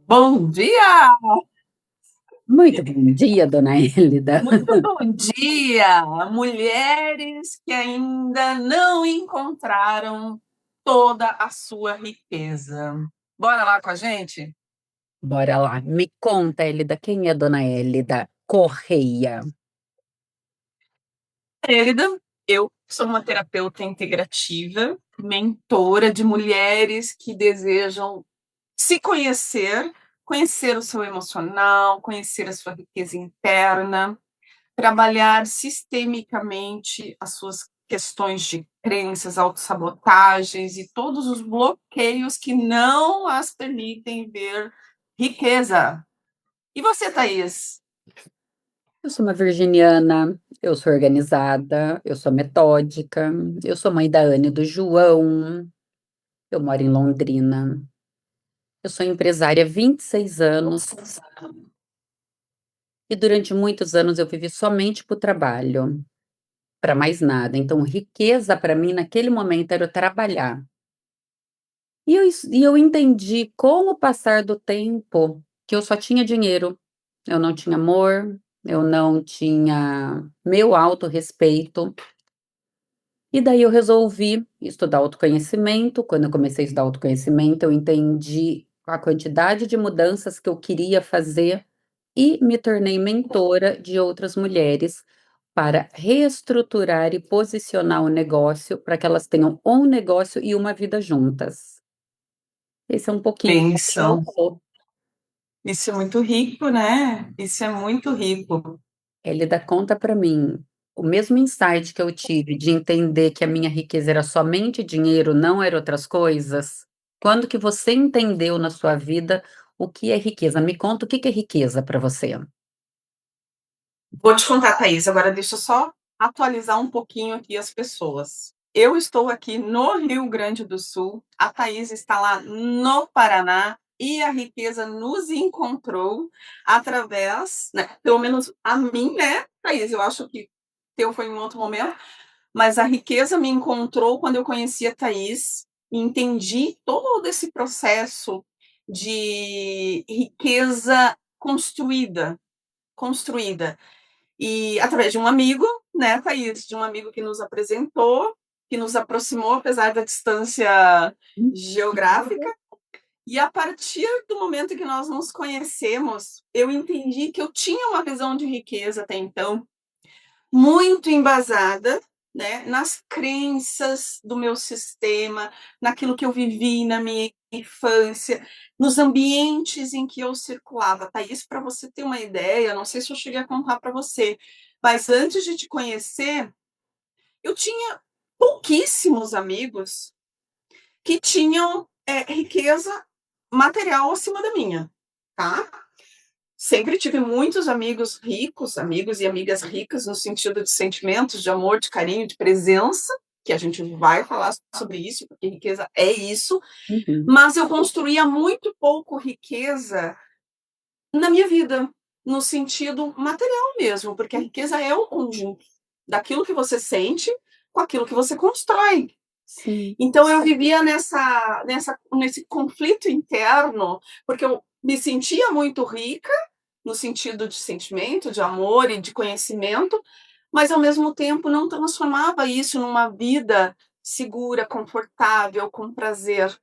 Bom dia! Muito bom dia, dona Hélida. Muito bom dia! Mulheres que ainda não encontraram toda a sua riqueza. Bora lá com a gente? Bora lá, me conta, Hélida, quem é dona Hélida Correia? Elida, eu sou uma terapeuta integrativa, mentora de mulheres que desejam se conhecer, conhecer o seu emocional, conhecer a sua riqueza interna, trabalhar sistemicamente as suas questões de crenças, autossabotagens e todos os bloqueios que não as permitem ver riqueza. E você, Thaís? Eu sou uma virginiana, eu sou organizada, eu sou metódica, eu sou mãe da Anne e do João, eu moro em Londrina, eu sou empresária há 26 anos e durante muitos anos eu vivi somente para o trabalho, para mais nada. Então, riqueza para mim naquele momento era eu trabalhar. E eu entendi com o passar do tempo que eu só tinha dinheiro, eu não tinha amor, eu não tinha meu autorrespeito. E daí eu resolvi estudar autoconhecimento. Quando eu comecei a estudar autoconhecimento, eu entendi a quantidade de mudanças que eu queria fazer e me tornei mentora de outras mulheres para reestruturar e posicionar o negócio para que elas tenham um negócio e uma vida juntas. Esse é um pouquinho de quem eu Bênção. sou. Isso é muito rico, né? Isso é muito rico. Ele dá conta para mim. O mesmo insight que eu tive de entender que a minha riqueza era somente dinheiro, não era outras coisas. Quando que você entendeu na sua vida o que é riqueza? Me conta o que que é riqueza para você. Vou te contar, Thaís, agora deixa eu só atualizar um pouquinho aqui as pessoas. Eu estou aqui no Rio Grande do Sul, a Thaís está lá no Paraná e a riqueza nos encontrou através, né, pelo menos a mim, né, Thaís? Eu acho que teu foi em outro momento, mas a riqueza me encontrou quando eu conheci a Thaís e entendi todo esse processo de riqueza construída. E através de um amigo, né, Thaís, de um amigo que nos apresentou, que nos aproximou, apesar da distância geográfica. E a partir do momento que nós nos conhecemos, eu entendi que eu tinha uma visão de riqueza até então, muito embasada, né, nas crenças do meu sistema, naquilo que eu vivi na minha infância, nos ambientes em que eu circulava. Thaís, para você ter uma ideia, não sei se eu cheguei a contar para você, mas antes de te conhecer, eu tinha pouquíssimos amigos que tinham riqueza material acima da minha, tá? Sempre tive muitos amigos ricos, amigos e amigas ricas, no sentido de sentimentos, de amor, de carinho, de presença, que a gente vai falar sobre isso, porque riqueza é isso, Uhum. mas eu construía muito pouco riqueza na minha vida, no sentido material mesmo, porque a riqueza é um conjunto daquilo que você sente com aquilo que você constrói. Sim. Então eu vivia nesse conflito interno, porque eu me sentia muito rica, no sentido de sentimento, de amor e de conhecimento, mas ao mesmo tempo não transformava isso numa vida segura, confortável, com prazer.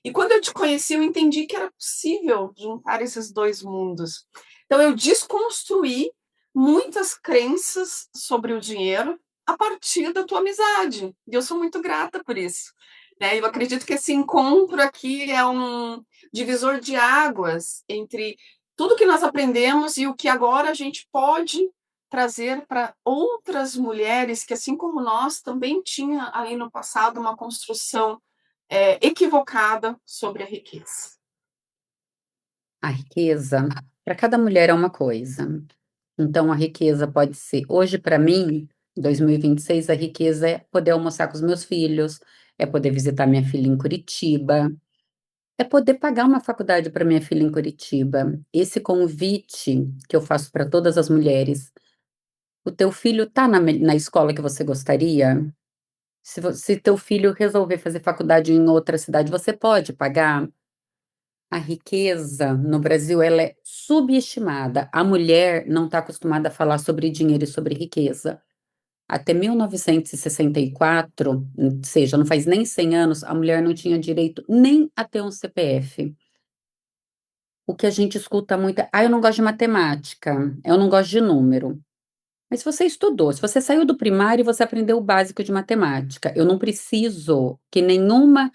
E quando eu te conheci, eu entendi que era possível juntar esses dois mundos. Então eu desconstruí muitas crenças sobre o dinheiro a partir da tua amizade. E eu sou muito grata por isso. Né? Eu acredito que esse encontro aqui é um divisor de águas entre tudo que nós aprendemos e o que agora a gente pode trazer para outras mulheres que, assim como nós, também tinha aí no passado uma construção equivocada sobre a riqueza. A riqueza, para cada mulher é uma coisa. Então, a riqueza pode ser, hoje, para mim, em 2026, a riqueza é poder almoçar com os meus filhos, é poder visitar minha filha em Curitiba, é poder pagar uma faculdade para minha filha em Curitiba. Esse convite que eu faço para todas as mulheres. O teu filho está na escola que você gostaria? Se teu filho resolver fazer faculdade em outra cidade, você pode pagar? A riqueza no Brasil, ela é subestimada. A mulher não está acostumada a falar sobre dinheiro e sobre riqueza. Até 1964, ou seja, não faz nem 100 anos, a mulher não tinha direito nem a ter um CPF. O que a gente escuta muito é: eu não gosto de matemática, eu não gosto de número. Mas se você estudou, se você saiu do primário e você aprendeu o básico de matemática, eu não preciso que nenhuma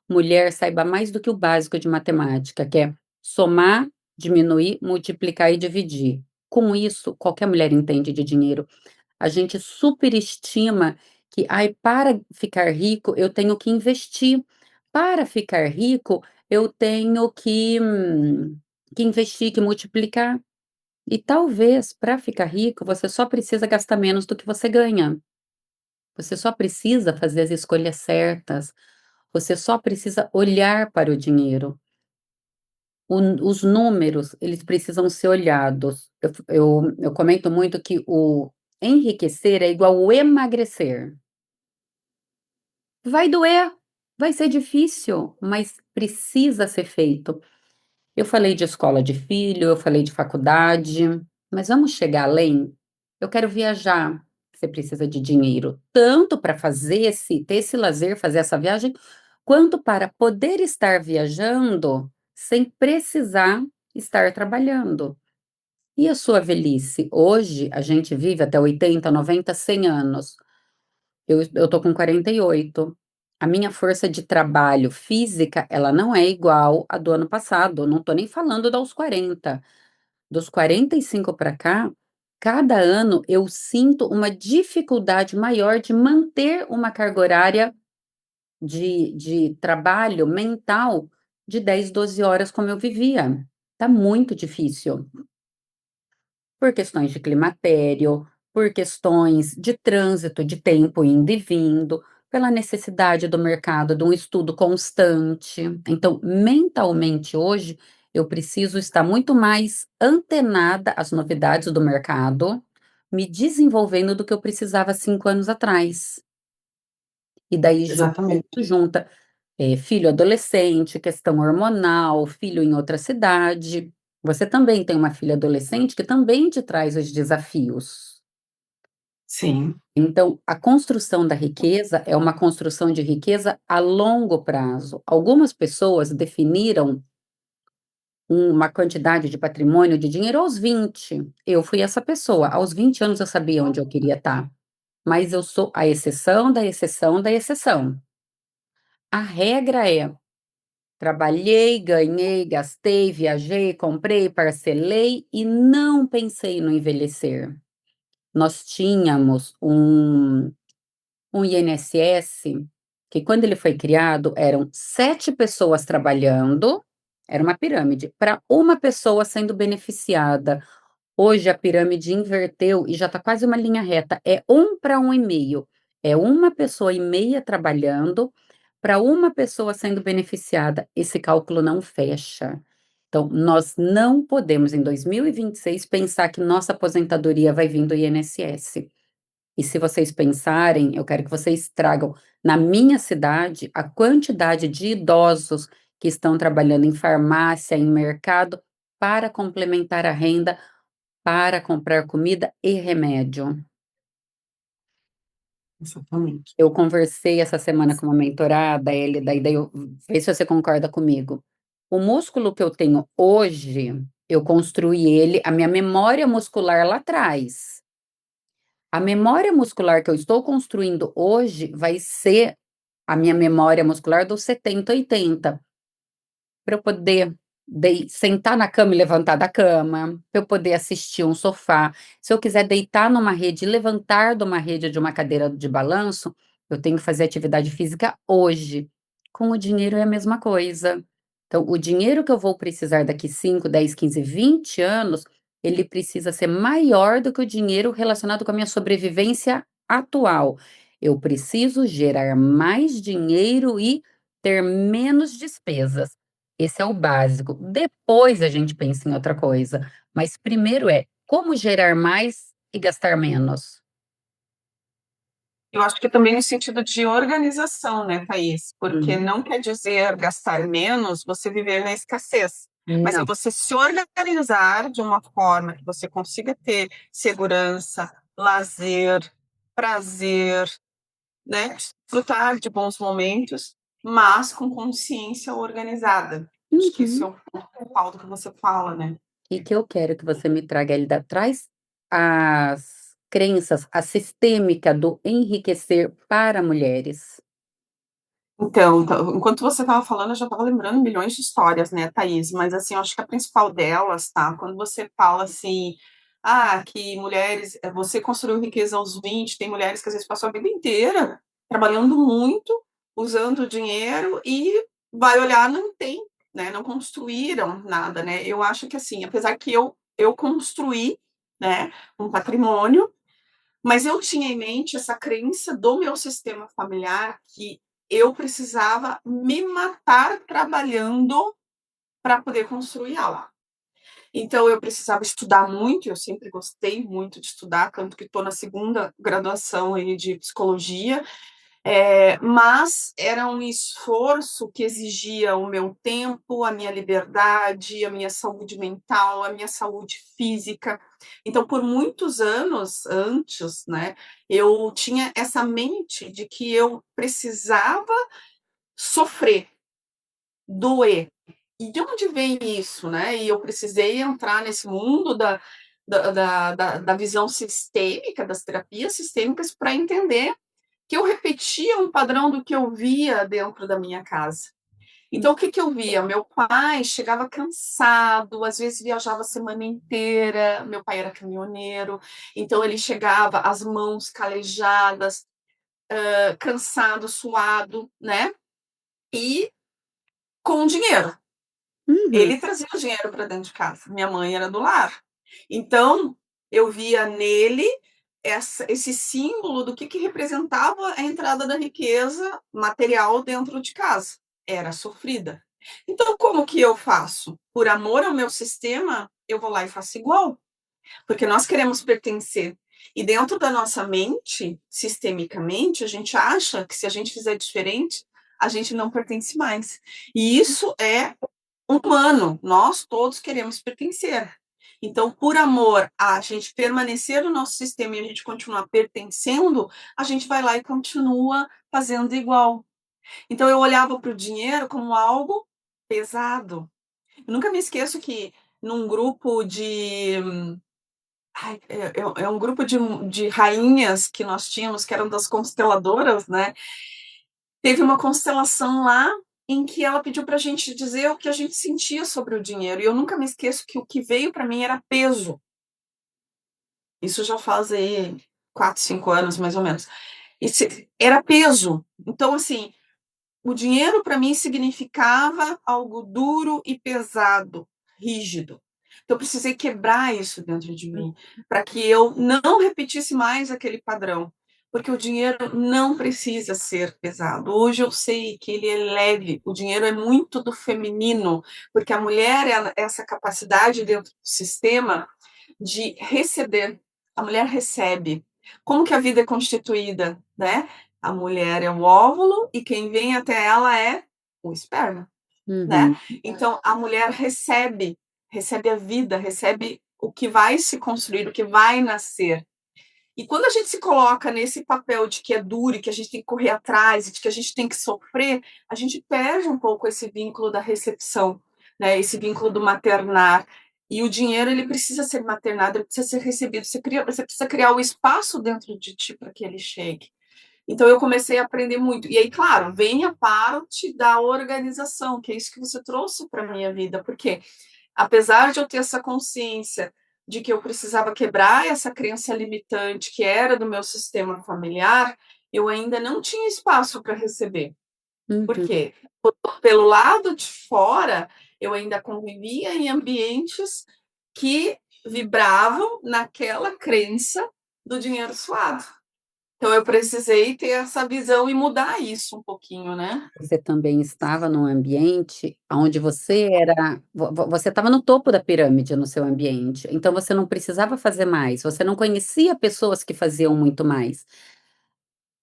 mulher saiba mais do que o básico de matemática, que é somar, diminuir, multiplicar e dividir. Com isso, qualquer mulher entende de dinheiro. A gente superestima que, para ficar rico, eu tenho que investir. Para ficar rico, eu tenho que investir, que multiplicar. E talvez, para ficar rico, você só precisa gastar menos do que você ganha. Você só precisa fazer as escolhas certas. Você só precisa olhar para o dinheiro. Os números, eles precisam ser olhados. Eu comento muito que o enriquecer é igual o emagrecer. Vai doer, vai ser difícil, mas precisa ser feito. Eu falei de escola de filho, eu falei de faculdade, mas vamos chegar além? Eu quero viajar. Você precisa de dinheiro, tanto para ter esse lazer, fazer essa viagem, quanto para poder estar viajando sem precisar estar trabalhando. E a sua velhice? Hoje a gente vive até 80, 90, 100 anos. Eu tô com 48. A minha força de trabalho física, ela não é igual à do ano passado. Eu não tô nem falando dos 40. Dos 45 para cá, cada ano eu sinto uma dificuldade maior de manter uma carga horária de trabalho mental de 10, 12 horas como eu vivia. Tá muito difícil. Por questões de climatério, por questões de trânsito, de tempo indo e vindo, pela necessidade do mercado de um estudo constante. Então, mentalmente hoje, eu preciso estar muito mais antenada às novidades do mercado, me desenvolvendo do que eu precisava 5 anos atrás. E daí Exatamente. junta filho adolescente, questão hormonal, filho em outra cidade. Você também tem uma filha adolescente que também te traz os desafios. Sim, Então, a construção da riqueza é uma construção de riqueza a longo prazo. Algumas pessoas definiram uma quantidade de patrimônio, de dinheiro aos 20. Eu fui essa pessoa. Aos 20 anos eu sabia onde eu queria estar. Mas eu sou a exceção da exceção da exceção. A regra é: trabalhei, ganhei, gastei, viajei, comprei, parcelei e não pensei no envelhecer. Nós tínhamos um INSS que, quando ele foi criado, eram 7 pessoas trabalhando, era uma pirâmide, para uma pessoa sendo beneficiada. Hoje a pirâmide inverteu e já está quase uma linha reta. É 1 para 1,5. É uma pessoa e meia trabalhando para uma pessoa sendo beneficiada. Esse cálculo não fecha. Então, nós não podemos, em 2026, pensar que nossa aposentadoria vai vir do INSS. E se vocês pensarem, eu quero que vocês tragam na minha cidade a quantidade de idosos que estão trabalhando em farmácia, em mercado, para complementar a renda, para comprar comida e remédio. exatamente. Eu conversei essa semana com uma mentorada, ele, daí eu, vê se você concorda comigo. O músculo que eu tenho hoje, eu construí ele, a minha memória muscular lá atrás. A memória muscular que eu estou construindo hoje vai ser a minha memória muscular dos 70, 80. Para eu poder sentar na cama e levantar da cama, para eu poder assistir um sofá. Se eu quiser deitar numa rede e levantar de uma rede de uma cadeira de balanço, eu tenho que fazer atividade física hoje. Com o dinheiro é a mesma coisa. Então, o dinheiro que eu vou precisar daqui 5, 10, 15, 20 anos, ele precisa ser maior do que o dinheiro relacionado com a minha sobrevivência atual. Eu preciso gerar mais dinheiro e ter menos despesas. Esse é o básico. Depois a gente pensa em outra coisa. Mas primeiro é como gerar mais e gastar menos. Eu acho que também no sentido de organização, né, Thaís? Porque Uhum. não quer dizer gastar menos, você viver na escassez, mas é Não. você se organizar de uma forma que você consiga ter segurança, lazer, prazer, né, desfrutar de bons momentos, mas com consciência organizada. Acho que isso é Uhum. o ponto principal do que você fala, né? E que eu quero que você me traga ele da traz as crenças, a sistêmica do enriquecer para mulheres. Então, enquanto você estava falando, eu já estava lembrando milhões de histórias, né, Thaís? Mas, assim, eu acho que a principal delas, tá? Quando você fala assim, que mulheres, você construiu riqueza aos 20, tem mulheres que às vezes passam a vida inteira trabalhando muito, usando dinheiro e vai olhar, não tem, né? Não construíram nada, né? Eu acho que, assim, apesar que eu construí, né, um patrimônio, mas eu tinha em mente essa crença do meu sistema familiar que eu precisava me matar trabalhando para poder construir algo. Então eu precisava estudar muito, eu sempre gostei muito de estudar, tanto que estou na segunda graduação aí de psicologia, mas era um esforço que exigia o meu tempo, a minha liberdade, a minha saúde mental, a minha saúde física. Então, por muitos anos antes, né, eu tinha essa mente de que eu precisava sofrer, doer. E de onde vem isso, né? E eu precisei entrar nesse mundo da visão sistêmica, das terapias sistêmicas, para entender que eu repetia um padrão do que eu via dentro da minha casa. Então, o que, que eu via? Meu pai chegava cansado, às vezes viajava a semana inteira. Meu pai era caminhoneiro, então ele chegava, as mãos calejadas, cansado, suado, né? E com dinheiro. Uhum, Ele trazia o dinheiro para dentro de casa. Minha mãe era do lar. Então, eu via nele esse símbolo do que representava a entrada da riqueza material dentro de casa. Era sofrida. Então, como que eu faço? Por amor ao meu sistema, eu vou lá e faço igual. Porque nós queremos pertencer. E dentro da nossa mente, sistemicamente, a gente acha que se a gente fizer diferente, a gente não pertence mais. E isso é humano, nós todos queremos pertencer. Então, por amor a gente permanecer no nosso sistema e a gente continuar pertencendo, a gente vai lá e continua fazendo igual. Então, eu olhava para o dinheiro como algo pesado. Eu nunca me esqueço que num grupo de. É um grupo de rainhas que nós tínhamos, que eram das consteladoras, né? Teve uma constelação lá em que ela pediu para a gente dizer o que a gente sentia sobre o dinheiro. E eu nunca me esqueço que o que veio para mim era peso. Isso já faz aí 4, 5 anos, mais ou menos. Isso era peso. Então, assim, o dinheiro para mim significava algo duro e pesado, rígido. Então, eu precisei quebrar isso dentro de mim, para que eu não repetisse mais aquele padrão. Porque o dinheiro não precisa ser pesado. Hoje eu sei que ele é leve. O dinheiro é muito do feminino, porque a mulher é essa capacidade dentro do sistema de receber. A mulher recebe. Como que a vida é constituída, né? A mulher é o óvulo e quem vem até ela é o esperma, né? uhum, Então a mulher recebe a vida, recebe o que vai se construir, o que vai nascer. E quando a gente se coloca nesse papel de que é duro, e que a gente tem que correr atrás, de que a gente tem que sofrer, a gente perde um pouco esse vínculo da recepção, né? Esse vínculo do maternar. E o dinheiro, ele precisa ser maternado, ele precisa ser recebido. Você precisa criar o espaço dentro de ti para que ele chegue. Então eu comecei a aprender muito. E aí, claro, vem a parte da organização, que é isso que você trouxe para a minha vida, porque apesar de eu ter essa consciência de que eu precisava quebrar essa crença limitante que era do meu sistema familiar, eu ainda não tinha espaço para receber. Por uhum. quê? Pelo lado de fora, eu ainda convivia em ambientes que vibravam naquela crença do dinheiro suado. Então eu precisei ter essa visão e mudar isso um pouquinho, né. Você também estava num ambiente onde você era você estava no topo da pirâmide no seu ambiente, então você não precisava fazer mais, você não conhecia pessoas que faziam muito mais.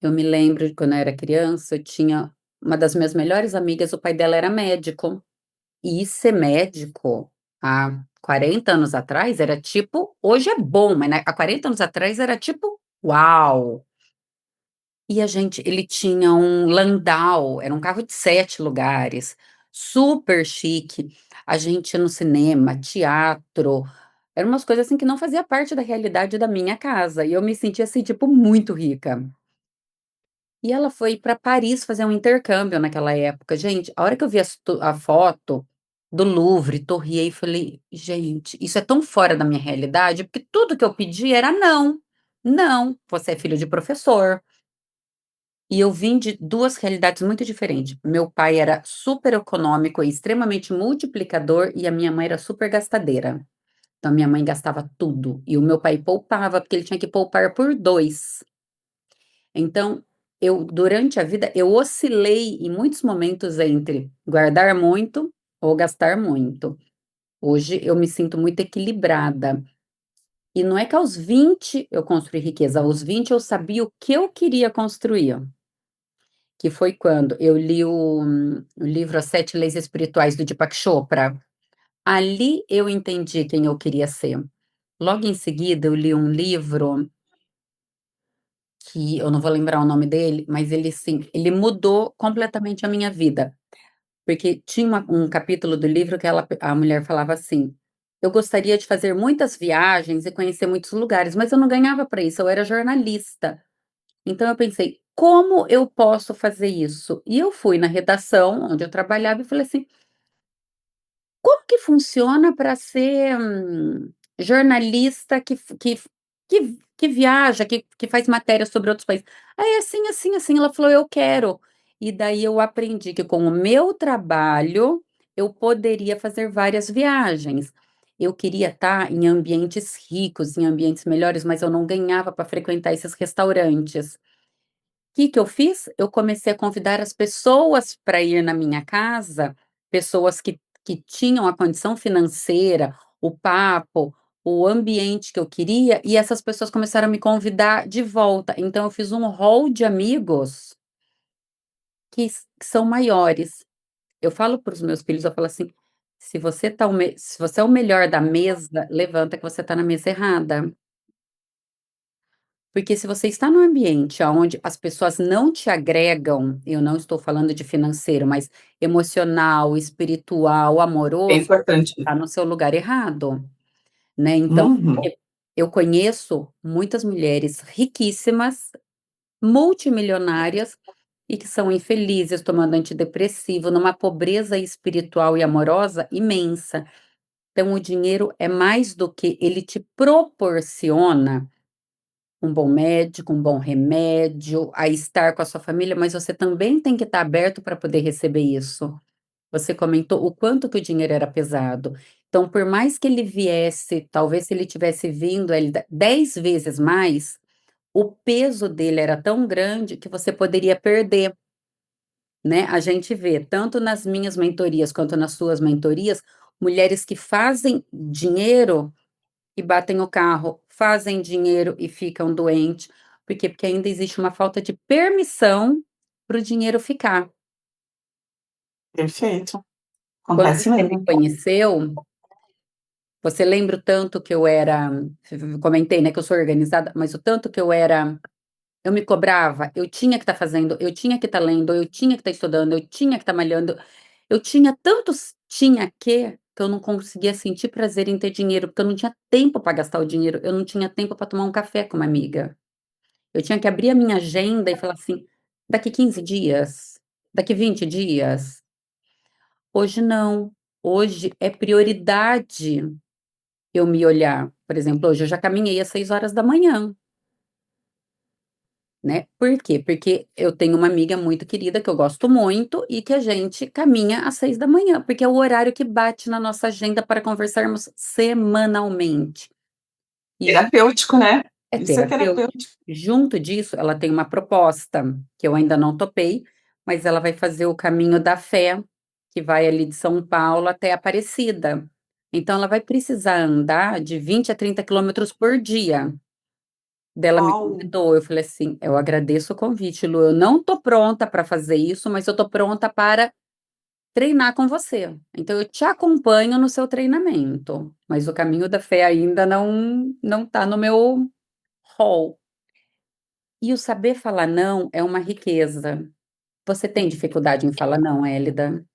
Eu me lembro de quando eu era criança, eu tinha uma das minhas melhores amigas, o pai dela era médico. E ser médico há 40 anos atrás era tipo, hoje é bom, mas há 40 anos atrás era tipo, uau! E ele tinha um Landau, era um carro de 7 lugares, super chique. A gente ia no cinema, teatro, eram umas coisas assim que não fazia parte da realidade da minha casa. E eu me sentia assim, tipo, muito rica. E ela foi para Paris fazer um intercâmbio naquela época. Gente, a hora que eu vi a foto do Louvre, torriei e falei: "Gente, isso é tão fora da minha realidade", porque tudo que eu pedi era não. "Não, você é filho de professor". E eu vim de 2 realidades muito diferentes. Meu pai era super econômico e extremamente multiplicador, e a minha mãe era super gastadeira. Então, a minha mãe gastava tudo e o meu pai poupava, porque ele tinha que poupar por 2. Então, durante a vida, eu oscilei em muitos momentos entre guardar muito ou gastar muito. Hoje eu me sinto muito equilibrada. E não é que aos 20 eu construí riqueza, aos 20 eu sabia o que eu queria construir, que foi quando eu li o livro As Sete Leis Espirituais do Deepak Chopra. Ali eu entendi quem eu queria ser. Logo em seguida, eu li um livro que eu não vou lembrar o nome dele, mas ele sim, ele mudou completamente a minha vida, porque tinha um capítulo do livro que a mulher falava assim: "Eu gostaria de fazer muitas viagens e conhecer muitos lugares, mas eu não ganhava para isso, eu era jornalista". Então eu pensei: "Como eu posso fazer isso?". E eu fui na redação onde eu trabalhava e falei assim: "Como que funciona para ser, jornalista que viaja, que faz matéria sobre outros países?". Aí, assim, assim, assim, ela falou: "Eu quero". E daí eu aprendi que com o meu trabalho, eu poderia fazer várias viagens. Eu queria estar em ambientes ricos, em ambientes melhores, mas eu não ganhava para frequentar esses restaurantes. Que eu fiz? Eu comecei a convidar as pessoas para ir na minha casa, pessoas que tinham a condição financeira, o papo, o ambiente que eu queria, e essas pessoas começaram a me convidar de volta. Então eu fiz um hall de amigos que são maiores. Eu falo para os meus filhos, eu falo assim: Se você é o melhor da mesa, levanta que você está na mesa errada". Porque se você está num ambiente onde as pessoas não te agregam, eu não estou falando de financeiro, mas emocional, espiritual, É amoroso, importante. está no seu lugar errado, né. Então, Uhum. eu conheço muitas mulheres riquíssimas, multimilionárias e que são infelizes tomando antidepressivo, numa pobreza espiritual e amorosa imensa. Então o dinheiro é mais do que ele te proporciona um bom médico, um bom remédio, a estar com a sua família, mas você também tem que estar aberto para poder receber isso. Você comentou o quanto que o dinheiro era pesado. Então, por mais que ele viesse, talvez se ele tivesse vindo ele 10 vezes mais, o peso dele era tão grande que você poderia perder, né? A gente vê, tanto nas minhas mentorias quanto nas suas mentorias, mulheres que fazem dinheiro e batem o carro, fazem dinheiro e ficam doentes. Por quê? Porque ainda existe uma falta de permissão para o dinheiro ficar. Perfeito. Quando Acontece você me mesmo. conheceu, você lembra o tanto que eu era, eu comentei, né, que eu sou organizada, mas o tanto que eu me cobrava, eu tinha que estar fazendo, eu tinha que estar lendo, eu tinha que estar estudando, eu tinha que estar malhando, eu tinha tantos que eu não conseguia sentir prazer em ter dinheiro, porque eu não tinha tempo para gastar o dinheiro, eu não tinha tempo para tomar um café com uma amiga. Eu tinha que abrir a minha agenda e falar assim: "Daqui 15 dias? Daqui 20 dias?". Hoje não, hoje é prioridade eu me olhar. Por exemplo, hoje eu já caminhei às 6 horas da manhã, né. Por quê? Porque eu tenho uma amiga muito querida que eu gosto muito e que a gente caminha às 6 da manhã, porque é o horário que bate na nossa agenda para conversarmos semanalmente. E Terapêutico, né? é Isso é terapêutico. terapêutico. Junto disso, ela tem uma proposta, que eu ainda não topei, mas ela vai fazer o caminho da fé, que vai ali de São Paulo até Aparecida. Então ela vai precisar andar de 20 a 30 quilômetros por dia. Dela me Uau! convidou, eu falei assim: "Eu agradeço o convite, Lu, eu não tô pronta para fazer isso, mas eu tô pronta para treinar com você. Então eu te acompanho no seu treinamento, mas o caminho da fé ainda não tá no meu hall". E o saber falar não é uma riqueza. Você tem dificuldade em falar não, Hélida?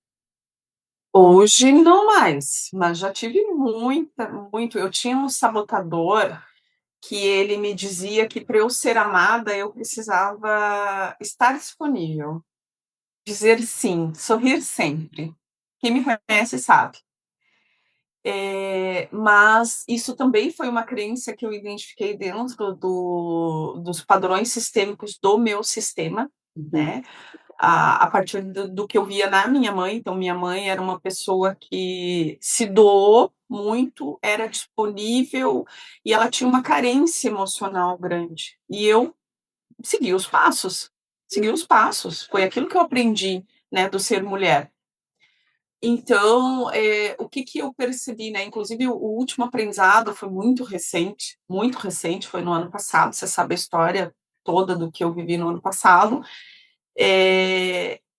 Hoje não mais, mas já tive muito. Eu tinha um sabotador que ele me dizia que para eu ser amada eu precisava estar disponível, dizer sim, sorrir sempre. Quem me conhece sabe. Mas isso também foi uma crença que eu identifiquei dentro dos padrões sistêmicos do meu sistema, Uhum. né? A partir do que eu via na minha mãe. Então, minha mãe era uma pessoa que se doou muito, era disponível e ela tinha uma carência emocional grande. E eu segui os passos, segui os passos. Foi aquilo que eu aprendi, né, do ser mulher. Então, o que que eu percebi, né? Inclusive, o último aprendizado foi muito recente, foi no ano passado. Você sabe a história toda do que eu vivi no ano passado.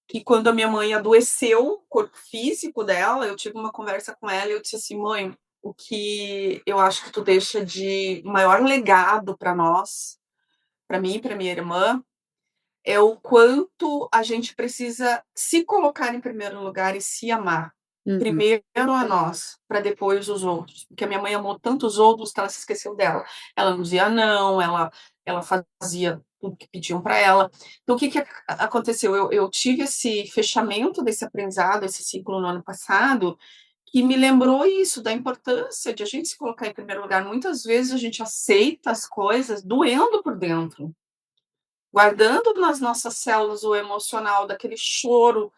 Que quando a minha mãe adoeceu, o corpo físico dela, eu tive uma conversa com ela e eu disse assim: mãe, o que eu acho que tu deixa de maior legado para nós, para mim e para minha irmã, é o quanto a gente precisa se colocar em primeiro lugar e se amar. Uhum. Primeiro a nós, para depois os outros. Porque a minha mãe amou tantos outros que ela se esqueceu dela. Ela não dizia não, ela fazia tudo que pediam para ela. Então, o que, que aconteceu? Eu tive esse fechamento desse aprendizado, esse ciclo no ano passado, que me lembrou isso, da importância de a gente se colocar em primeiro lugar. Muitas vezes a gente aceita as coisas doendo por dentro, guardando nas nossas células o emocional daquele choro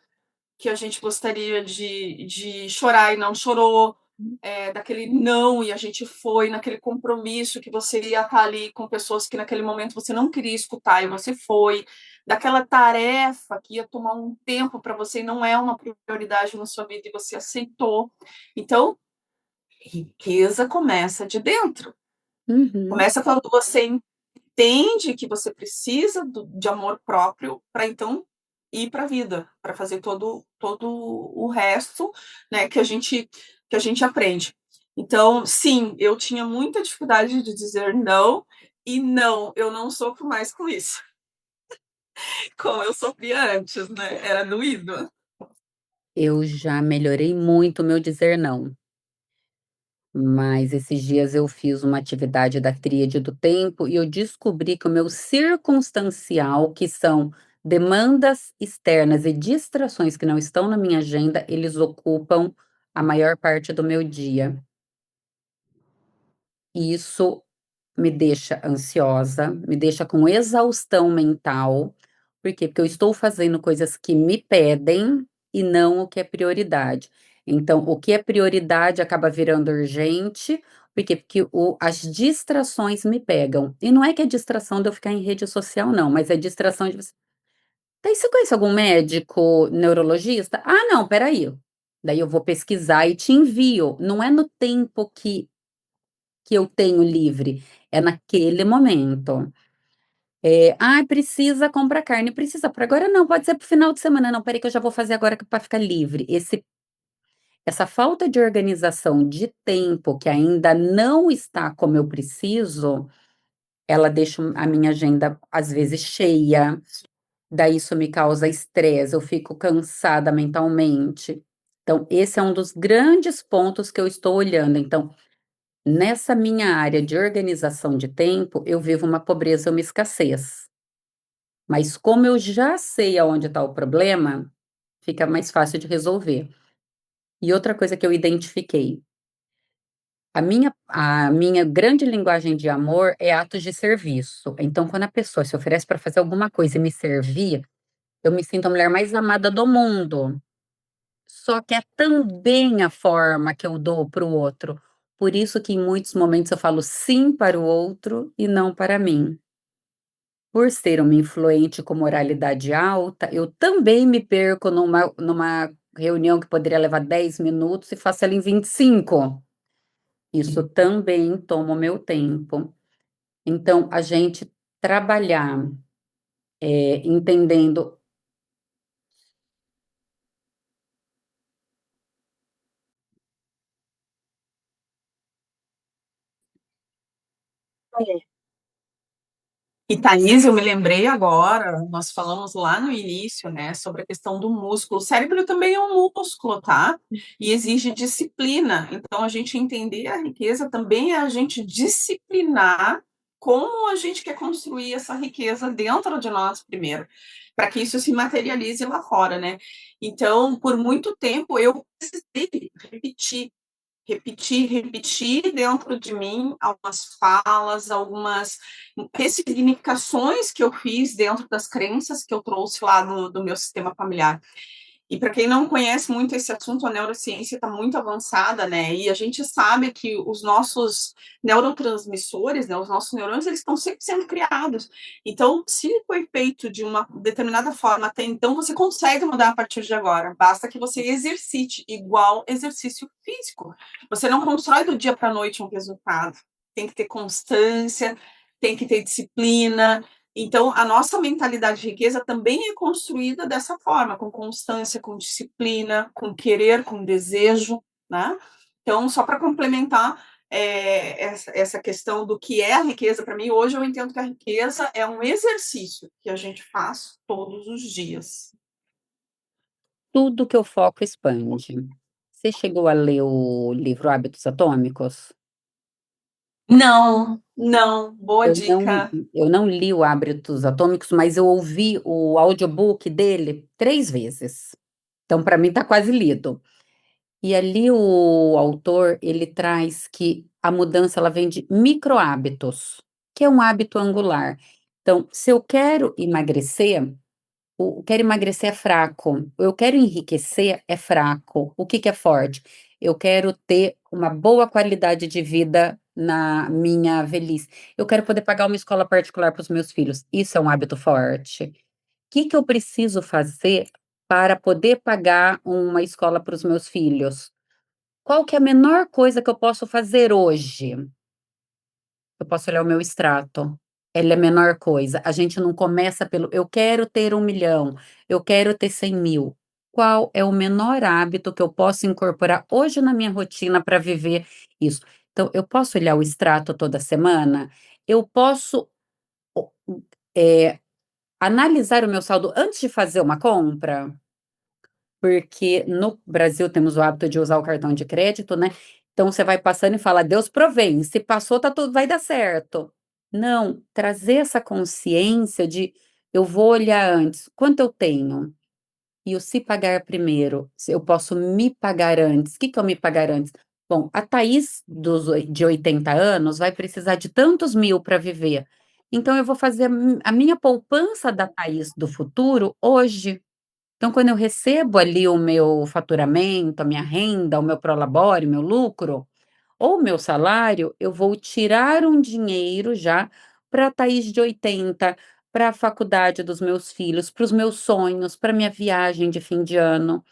que a gente gostaria de chorar e não chorou, daquele não e a gente foi, naquele compromisso que você ia estar ali com pessoas que naquele momento você não queria escutar e você foi, daquela tarefa que ia tomar um tempo para você e não é uma prioridade na sua vida e você aceitou. Então, riqueza começa de dentro. Uhum. Começa quando você entende que você precisa de amor próprio para então ir para a vida, para fazer todo o resto, né, que a gente aprende. Então, sim, eu tinha muita dificuldade de dizer não, e não, eu não sofro mais com isso, como eu sofria antes, né? Era doído. Eu já melhorei muito o meu dizer não. Mas esses dias eu fiz uma atividade da tríade do tempo e eu descobri que o meu circunstancial, que são demandas externas e distrações que não estão na minha agenda, eles ocupam a maior parte do meu dia. E isso me deixa ansiosa, me deixa com exaustão mental. Por quê? Porque eu estou fazendo coisas que me pedem e não o que é prioridade. Então, o que é prioridade acaba virando urgente. Por quê? Porque as distrações me pegam. E não é que é distração de eu ficar em rede social, não, mas é distração de você. Daí você conhece algum médico neurologista? Ah, não, peraí. Daí eu vou pesquisar e te envio. Não é no tempo que eu tenho livre, é naquele momento. Precisa comprar carne, precisa por agora não, pode ser para o final de semana, não, espera que eu já vou fazer agora para ficar livre. Essa falta de organização de tempo que ainda não está como eu preciso, ela deixa a minha agenda às vezes cheia, daí isso me causa estresse, eu fico cansada mentalmente. Então, esse é um dos grandes pontos que eu estou olhando. Então, nessa minha área de organização de tempo, eu vivo uma pobreza e uma escassez. Mas como eu já sei aonde está o problema, fica mais fácil de resolver. E outra coisa que eu identifiquei, a minha grande linguagem de amor é atos de serviço. Então, quando a pessoa se oferece para fazer alguma coisa e me servir, eu me sinto a mulher mais amada do mundo. Só que é também a forma que eu dou para o outro. Por isso que em muitos momentos eu falo sim para o outro e não para mim. Por ser uma influente com moralidade alta, eu também me perco numa reunião que poderia levar 10 minutos e faço ela em 25. Isso também toma o meu tempo. Então, a gente trabalhar, entendendo. E Thaís, eu me lembrei agora, nós falamos lá no início, né, sobre a questão do músculo. O cérebro também é um músculo, tá? E exige disciplina. Então, a gente entender a riqueza também é a gente disciplinar como a gente quer construir essa riqueza dentro de nós primeiro, para que isso se materialize lá fora, né? Então, por muito tempo, eu precisei repetir dentro de mim algumas falas, algumas ressignificações que eu fiz dentro das crenças que eu trouxe lá do meu sistema familiar. E para quem não conhece muito esse assunto, a neurociência está muito avançada, né? E a gente sabe que os nossos neurotransmissores, né, os nossos neurônios, eles estão sempre sendo criados. Então, se foi feito de uma determinada forma até então, você consegue mudar a partir de agora. Basta que você exercite, igual exercício físico. Você não constrói do dia para a noite um resultado. Tem que ter constância, tem que ter disciplina, então, a nossa mentalidade de riqueza também é construída dessa forma, com constância, com disciplina, com querer, com desejo, né? Então, só para complementar essa questão do que é a riqueza para mim, hoje eu entendo que a riqueza é um exercício que a gente faz todos os dias. Tudo que eu foco expande. Você chegou a ler o livro Hábitos Atômicos? Não, não, boa Eu não, dica. eu não li o Hábitos Atômicos, mas eu ouvi o audiobook dele 3 vezes. Então, para mim, está quase lido. E ali o autor, ele traz que a mudança ela vem de micro-hábitos, que é um hábito angular. Então, se eu quero emagrecer, o quero emagrecer é fraco, eu quero enriquecer é fraco. O que que é forte? Eu quero ter uma boa qualidade de vida na minha velhice. Eu quero poder pagar uma escola particular para os meus filhos. Isso é um hábito forte. O que que eu preciso fazer para poder pagar uma escola para os meus filhos? Qual que é a menor coisa que eu posso fazer hoje? Eu posso olhar o meu extrato. Ele é a menor coisa. A gente não começa pelo eu quero ter 1 milhão, eu quero ter 100 mil. Qual é o menor hábito que eu posso incorporar hoje na minha rotina para viver isso? Então, eu posso olhar o extrato toda semana? Eu posso o- é, analisar o meu saldo antes de fazer uma compra? Porque no Brasil temos o hábito de usar o cartão de crédito, né? Então você vai passando e fala: "Deus provém, se passou tá tudo vai dar certo". Não, trazer essa consciência de eu vou olhar antes, quanto eu tenho? E o se pagar primeiro, se eu posso me pagar antes. O que que é o me pagar antes? Bom, a Thaís de 80 anos vai precisar de tantos mil para viver. Então eu vou fazer a minha poupança da Thaís do futuro hoje. Então, quando eu recebo ali o meu faturamento, a minha renda, o meu prolabore, meu lucro, ou o meu salário, eu vou tirar um dinheiro já para a Thaís de 80, para a faculdade dos meus filhos, para os meus sonhos, para minha viagem de fim de ano.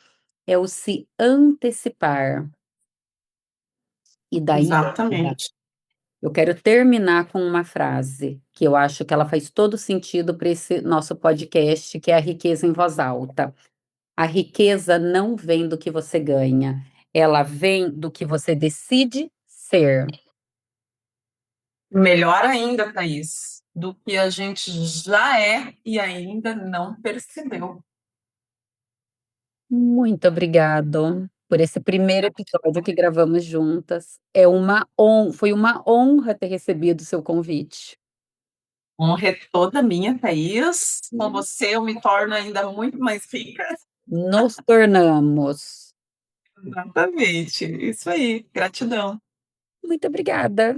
É o se antecipar. E daí, Exatamente. eu quero terminar com uma frase que eu acho que ela faz todo sentido para esse nosso podcast, que é a riqueza em voz alta. A riqueza não vem do que você ganha, ela vem do que você decide ser. Melhor ainda, Thaís, do que a gente já é e ainda não percebeu. Muito obrigado por esse primeiro episódio que gravamos juntas. Foi uma honra ter recebido o seu convite. Honra é toda minha, Thaís. Com você eu me torno ainda muito mais rica. Nos tornamos. Exatamente. Isso aí. Gratidão. Muito obrigada.